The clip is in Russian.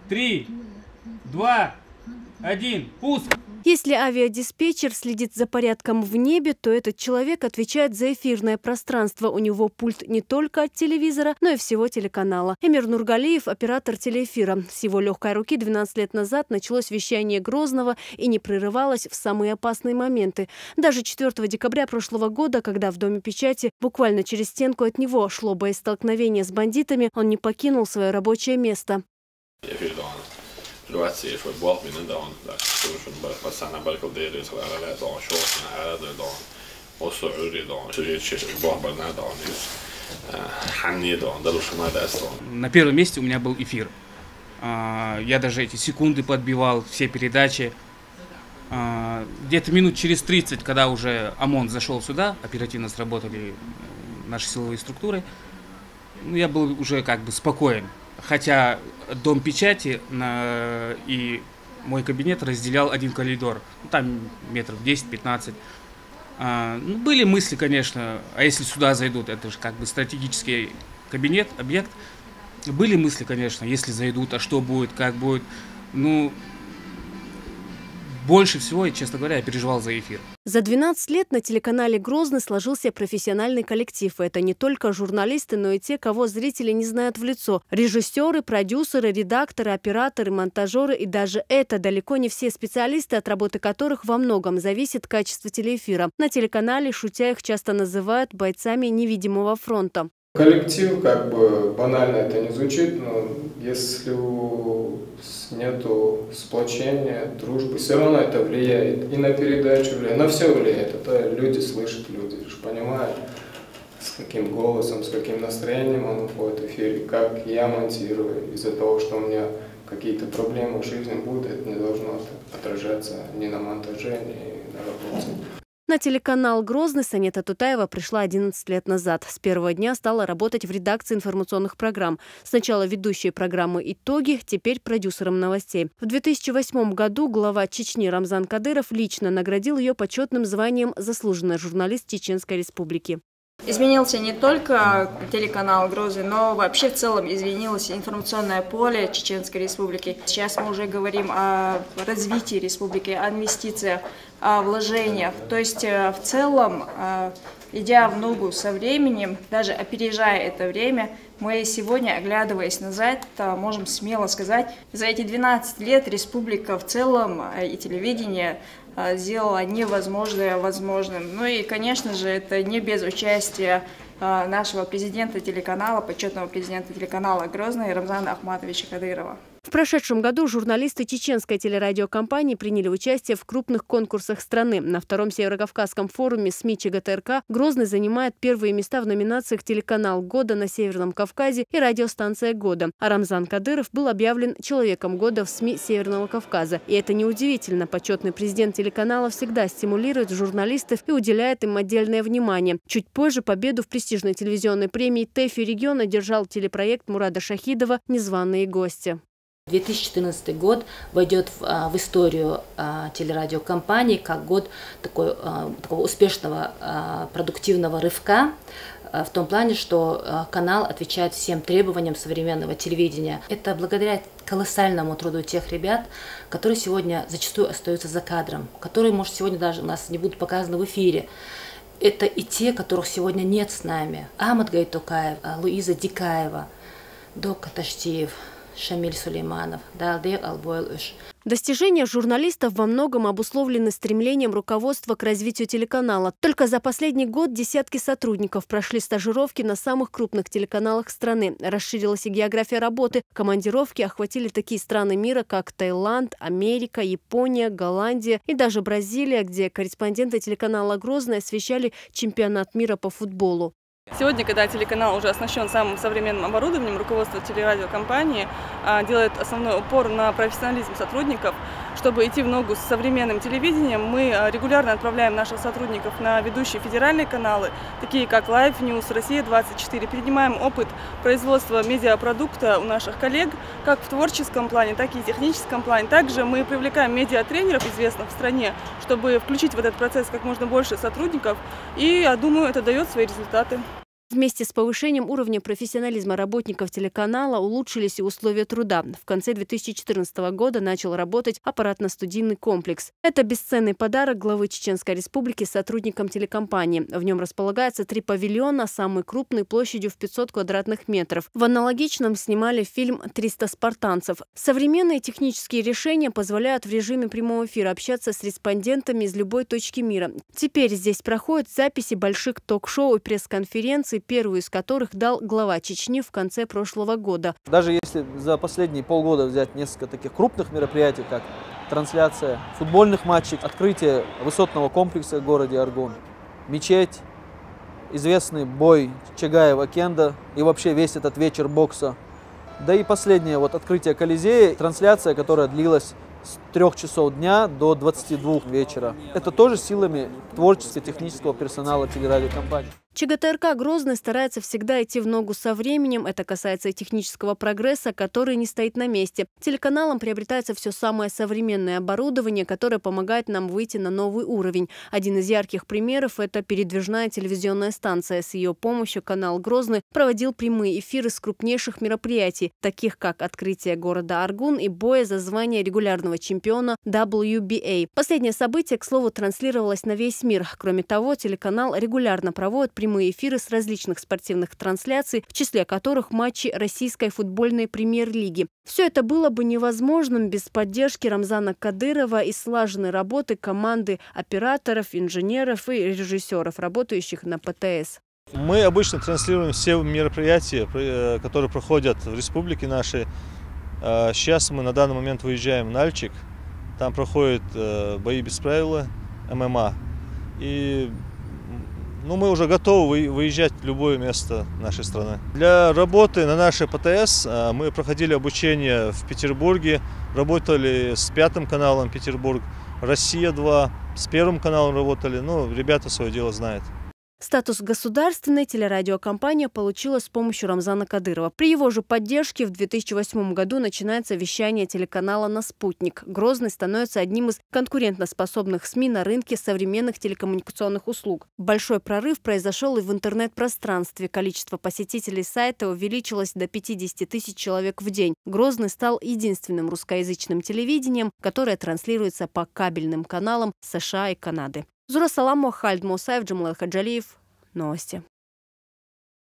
3, 2, 1, пуск! Если авиадиспетчер следит за порядком в небе, то этот человек отвечает за эфирное пространство. У него пульт не только от телевизора, но и всего телеканала. Эмир Нургалиев – оператор телеэфира. С его легкой руки 12 лет назад началось вещание Грозного и не прерывалось в самые опасные моменты. Даже 4 декабря прошлого года, когда в Доме печати буквально через стенку от него шло боестолкновение с бандитами, он не покинул свое рабочее место. دلوقتي فوتبول بندعون داشتون بسنا بالكل ديري صغيرة لا دعون شوفنا على دعون وصعوري دعون شريط شيء بوه برنا دعون حني دعون دلوش ما داستون. На первом месте у меня был эфир. Я даже эти секунды подбивал, все передачи. Где-то минут через 30, когда уже ОМОН зашел сюда, оперативно сработали наши силовые структуры, я был уже как бы спокоен. Хотя Дом печати и мой кабинет разделял один коридор. Там метров 10-15. Были мысли, конечно, а если сюда зайдут, это же как бы стратегический кабинет, объект. Были мысли, конечно, если зайдут, а что будет, как будет. Больше всего, честно говоря, я переживал за эфир. За 12 лет на телеканале «Грозный» сложился профессиональный коллектив. Это не только журналисты, но и те, кого зрители не знают в лицо. Режиссеры, продюсеры, редакторы, операторы, монтажеры. И даже это далеко не все специалисты, от работы которых во многом зависит качество телеэфира. На телеканале, шутя, их часто называют бойцами невидимого фронта. Коллектив, как бы банально это не звучит, но если нету сплочения, дружбы, все равно это влияет и на передачу, на все влияет. Это люди слышат, люди же понимают, с каким голосом, с каким настроением он уходит в эфире, как я монтирую. Из-за того, что у меня какие-то проблемы в жизни будут, это не должно отражаться ни на монтаже, ни на работе. На телеканал «Грозный» Санета Тутаева пришла 11 лет назад. С первого дня стала работать в редакции информационных программ. Сначала ведущей программы «Итоги», теперь продюсером новостей. В 2008 году глава Чечни Рамзан Кадыров лично наградил ее почетным званием «Заслуженный журналист Чеченской Республики». Изменился не только телеканал «Грозный», но вообще в целом изменилось информационное поле Чеченской Республики. Сейчас мы уже говорим о развитии республики, о инвестициях, о вложениях. То есть в целом, идя в ногу со временем, даже опережая это время, мы сегодня, оглядываясь назад, можем смело сказать, за эти 12 лет республика в целом и телевидение сделала невозможное возможным. Ну и, конечно же, это не без участия нашего президента телеканала, почетного президента телеканала «Грозный» Рамзана Ахматовича Кадырова. В прошедшем году журналисты чеченской телерадиокомпании приняли участие в крупных конкурсах страны. На втором Северокавказском форуме СМИ ЧГТРК «Грозный» занимает первые места в номинациях «Телеканал года» на Северном Кавказе и «Радиостанция года». А Рамзан Кадыров был объявлен «Человеком года» в СМИ Северного Кавказа. И это неудивительно. Почетный президент телеканала всегда стимулирует журналистов и уделяет им отдельное внимание. Чуть позже победу в престижной телевизионной премии ТЭФИ региона одержал телепроект Мурада Шахидова «Незваные гости». 2014 год войдет в историю телерадиокомпании как год такого успешного продуктивного рывка, в том плане, что канал отвечает всем требованиям современного телевидения. Это благодаря колоссальному труду тех ребят, которые сегодня зачастую остаются за кадром, которые, может, сегодня даже у нас не будут показаны в эфире. Это и те, которых сегодня нет с нами. Ахмад Гайтукаев, Луиза Дикаева, Док Таштиев, Шамиль Сулейманов, Далдек Албойл-Уш. Достижения журналистов во многом обусловлены стремлением руководства к развитию телеканала. Только за последний год десятки сотрудников прошли стажировки на самых крупных телеканалах страны. Расширилась и география работы. Командировки охватили такие страны мира, как Таиланд, Америка, Япония, Голландия и даже Бразилия, где корреспонденты телеканала «Грозный» освещали чемпионат мира по футболу. Сегодня, когда телеканал уже оснащен самым современным оборудованием, руководство телерадиокомпании делает основной упор на профессионализм сотрудников. Чтобы идти в ногу с современным телевидением, мы регулярно отправляем наших сотрудников на ведущие федеральные каналы, такие как Live News, Россия-24. Перенимаем опыт производства медиапродукта у наших коллег, как в творческом плане, так и в техническом плане. Также мы привлекаем медиатренеров, известных в стране, чтобы включить в этот процесс как можно больше сотрудников. И, я думаю, это дает свои результаты. Вместе с повышением уровня профессионализма работников телеканала улучшились и условия труда. В конце 2014 года начал работать аппаратно-студийный комплекс. Это бесценный подарок главы Чеченской Республики сотрудникам телекомпании. В нем располагается 3 павильона, самый крупный площадью в 500 квадратных метров. В аналогичном снимали фильм «300 спартанцев». Современные технические решения позволяют в режиме прямого эфира общаться с респондентами из любой точки мира. Теперь здесь проходят записи больших ток-шоу и пресс-конференций, первую из которых дал глава Чечни в конце прошлого года. Даже если за последние полгода взять несколько таких крупных мероприятий, как трансляция футбольных матчей, открытие высотного комплекса в городе Аргун, мечеть, известный бой Чагаева-Кенда и вообще весь этот вечер бокса, да и последнее открытие Колизея, трансляция, которая длилась с 3 часов дня до 22 вечера. Это тоже силами творческо-технического персонала телерадиокомпании. ЧГТРК «Грозный» старается всегда идти в ногу со временем. Это касается и технического прогресса, который не стоит на месте. Телеканалам приобретается все самое современное оборудование, которое помогает нам выйти на новый уровень. Один из ярких примеров – это передвижная телевизионная станция. С ее помощью канал «Грозный» проводил прямые эфиры с крупнейших мероприятий, таких как открытие города Аргун и боя за звание регулярного чемпиона WBA. Последнее событие, к слову, транслировалось на весь мир. Кроме того, телеканал регулярно проводит прямые эфиры с различных спортивных трансляций, в числе которых матчи российской футбольной премьер-лиги. Все это было бы невозможным без поддержки Рамзана Кадырова и слаженной работы команды операторов, инженеров и режиссеров, работающих на ПТС. Мы обычно транслируем все мероприятия, которые проходят в республике нашей. Сейчас мы на данный момент выезжаем в Нальчик. Там проходят бои без правил, ММА. И мы уже готовы выезжать в любое место нашей страны. Для работы на нашей ПТС мы проходили обучение в Петербурге, работали с 5-м каналом Петербург, Россия-2, с 1-м каналом работали. Ребята свое дело знают. Статус государственной телерадиокомпания получила с помощью Рамзана Кадырова. При его же поддержке в 2008 году начинается вещание телеканала на «Спутник». Грозный становится одним из конкурентоспособных СМИ на рынке современных телекоммуникационных услуг. Большой прорыв произошел и в интернет-пространстве. Количество посетителей сайта увеличилось до 50 тысяч человек в день. Грозный стал единственным русскоязычным телевидением, которое транслируется по кабельным каналам США и Канады. Зура Саламова, Хальд Мусаев, Джамал Хаджалиев. Новости.